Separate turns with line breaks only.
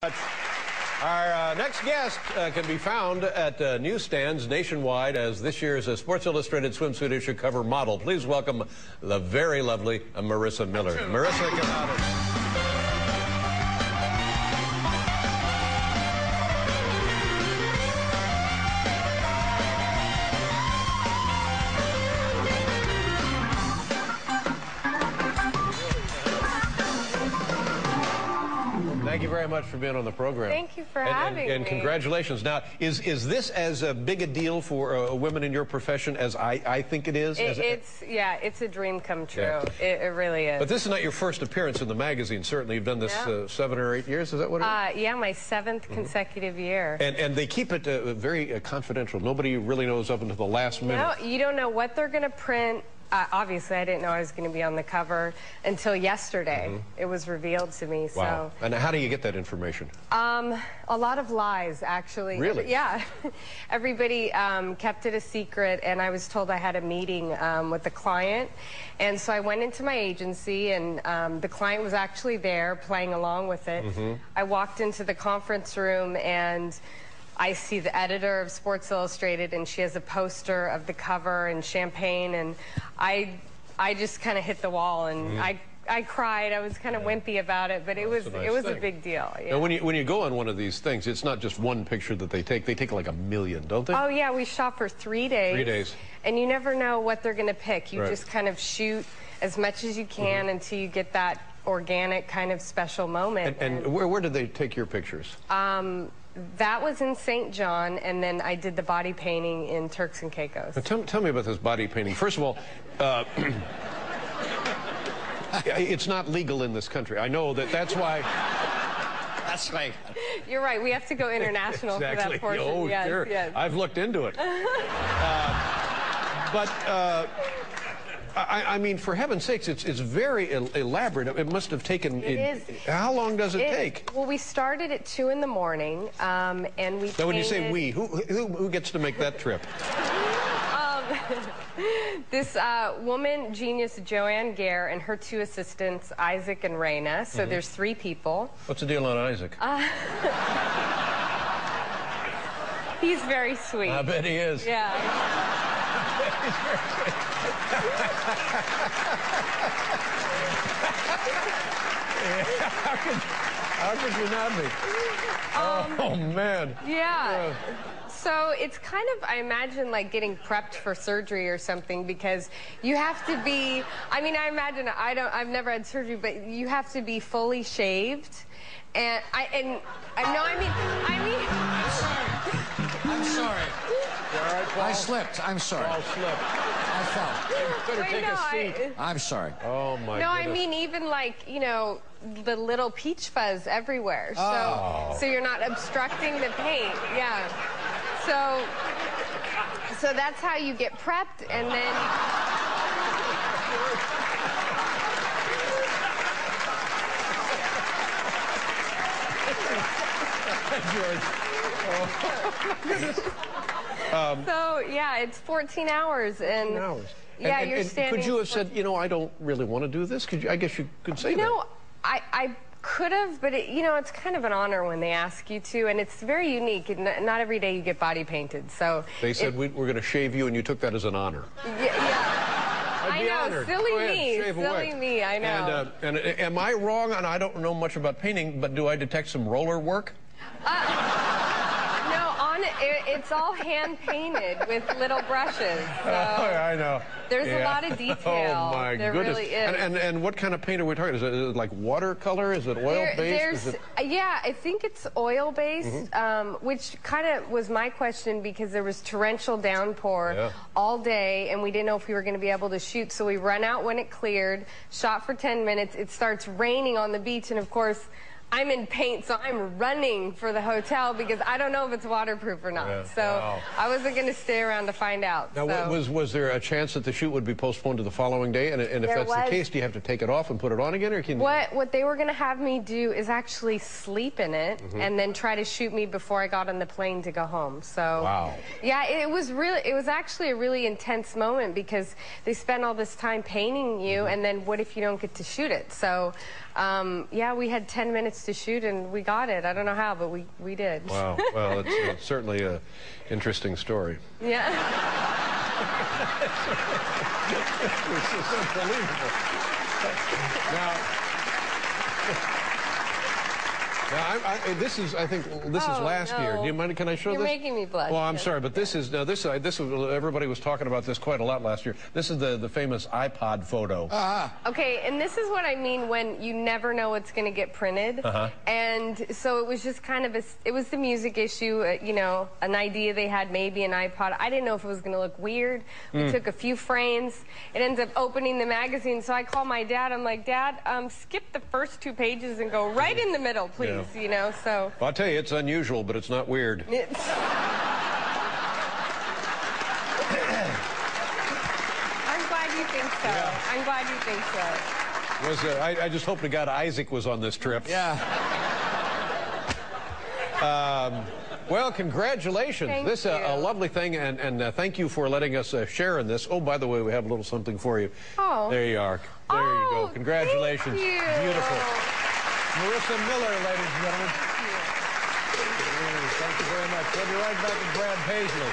Our next guest can be found at newsstands nationwide as this year's Sports Illustrated swimsuit issue cover model. Please welcome the very lovely Marisa Miller. Marisa, get out of here. Thank you very much for being on the program.
Thank you for having me.
And congratulations. Now, is this as big a deal for women in your profession as I think it is?
It's a dream come true.
Yeah.
It really is.
But this is not your first appearance in the magazine. Certainly, you've done this 7 or 8 years. Is that what it is?
Yeah, my 7th consecutive year.
And they keep it very confidential. Nobody really knows up until the last minute.
No, you don't know what they're going to print. Obviously, I didn't know I was going to be on the cover until yesterday. It was revealed to me.
Wow.
So.
And how do you get that information?
A lot of lies, actually.
Really?
Yeah. Everybody kept it a secret, and I was told I had a meeting with the client. And so I went into my agency, and the client was actually there playing along with it. I walked into the conference room, and I see the editor of Sports Illustrated, and she has a poster of the cover and champagne, and I just kind of hit the wall, and I cried. I was kind of wimpy about it, but it was a big deal. Yeah.
Now, when you go on one of these things, it's not just one picture that they take. They take like 1 million, don't they?
Oh yeah, we shot for 3 days.
3 days.
And you never know what they're going to pick. You just kind of shoot as much as you can until you get that organic kind of special moment.
And where did they take your pictures?
That was in St. John, and then I did the body painting in Turks and Caicos.
Now, tell me about this body painting. First of all, it's not legal in this country. I know that's why. That's right.
You're right. We have to go international
Exactly.
for that portion.
Oh,
yes,
sure.
Yes.
I've looked into it. I mean, for heaven's sakes, it's very elaborate. It must have taken...
It is.
How long does it take?
Well, we started at 2 in the morning, and we
Now, when you say we, who gets to make that trip?
This woman, genius Joanne Gare, and her 2 assistants, Isaac and Raina. So there's 3 people.
What's the deal on Isaac?
He's very sweet.
I bet he is.
Yeah.
How could you not be? Oh, man.
Yeah. So it's kind of, I imagine, like getting prepped for surgery or something, because you have to be, I mean, I imagine, I've never had surgery, but you have to be fully shaved. And
I'm sorry.
All right, Paul?
I slipped. I'm sorry.
Paul slipped.
I fell.
Better take a seat.
I'm sorry.
Oh, my
No,
goodness.
I mean, even like, you know, the little peach fuzz everywhere. So you're not obstructing the paint. Yeah. So that's how you get prepped, and then... So, yeah, it's 14 hours, and...
14 hours.
Yeah, you're standing...
Could you have said, you know, I don't really want to do this? I guess you could say that.
You know, I could have, but you know, it's kind of an honor when they ask you to, and it's very unique. Not every day you get body painted, so...
They said we're going to shave you, and you took that as an honor.
Yeah. I know,
honored.
silly
Go ahead,
me,
shave
silly
away.
me, I know.
And am I wrong? And I don't know much about painting, but do I detect some roller work?
No, it's all hand painted with little brushes. So
I know.
There's a lot of detail.
Oh my
there
goodness!
Really is.
And what kind of paint are we talking? Is it like watercolor? Is it oil based?
Yeah, I think it's oil based, which kind of was my question, because there was torrential downpour all day, and we didn't know if we were going to be able to shoot. So we run out when it cleared, shot for 10 minutes. It starts raining on the beach, and of course, I'm in paint, so I'm running for the hotel because I don't know if it's waterproof or not. So I wasn't going to stay around to find out.
Now, was there a chance that the shoot would be postponed to the following day? And if that's the case, do you have to take it off and put it on again, or can you...
What they were going to have me do is actually sleep in it and then try to shoot me before I got on the plane to go home. So yeah, it was actually a really intense moment, because they spend all this time painting you, and then what if you don't get to shoot it? So yeah, we had 10 minutes minutes to shoot, and we got it. I don't know how, but we did.
Wow. Well, it's certainly an interesting story.
Yeah.
It's just unbelievable. Now, this is, I think, this is last year. Do you mind? Can I show
You're
this?
making me blush.
Well, I'm sorry, but this is everybody was talking about this quite a lot last year. This is the famous iPod photo.
Okay, and this is what I mean when you never know what's going to get printed. And so it was just kind of it was the music issue, you know, an idea they had, maybe an iPod. I didn't know if it was going to look weird. We took a few frames. It ends up opening the magazine, so I call my dad. I'm like, Dad, skip the first 2 pages and go right in the middle, please. Yeah. You know, so.
Well, I'll tell you, it's unusual, but it's not weird.
I'm glad you think so.
Yeah.
I'm glad you think so.
I just hope to God Isaac was on this trip.
Yeah.
Well, congratulations.
Thank
This
you.
a lovely thing, and thank you for letting us share in this. Oh, by the way, we have a little something for you.
Oh.
There you are. There you go. Congratulations.
Thank you.
Beautiful. Marisa Miller, ladies and gentlemen. Thank you very much. We'll be right back with Brad Paisley.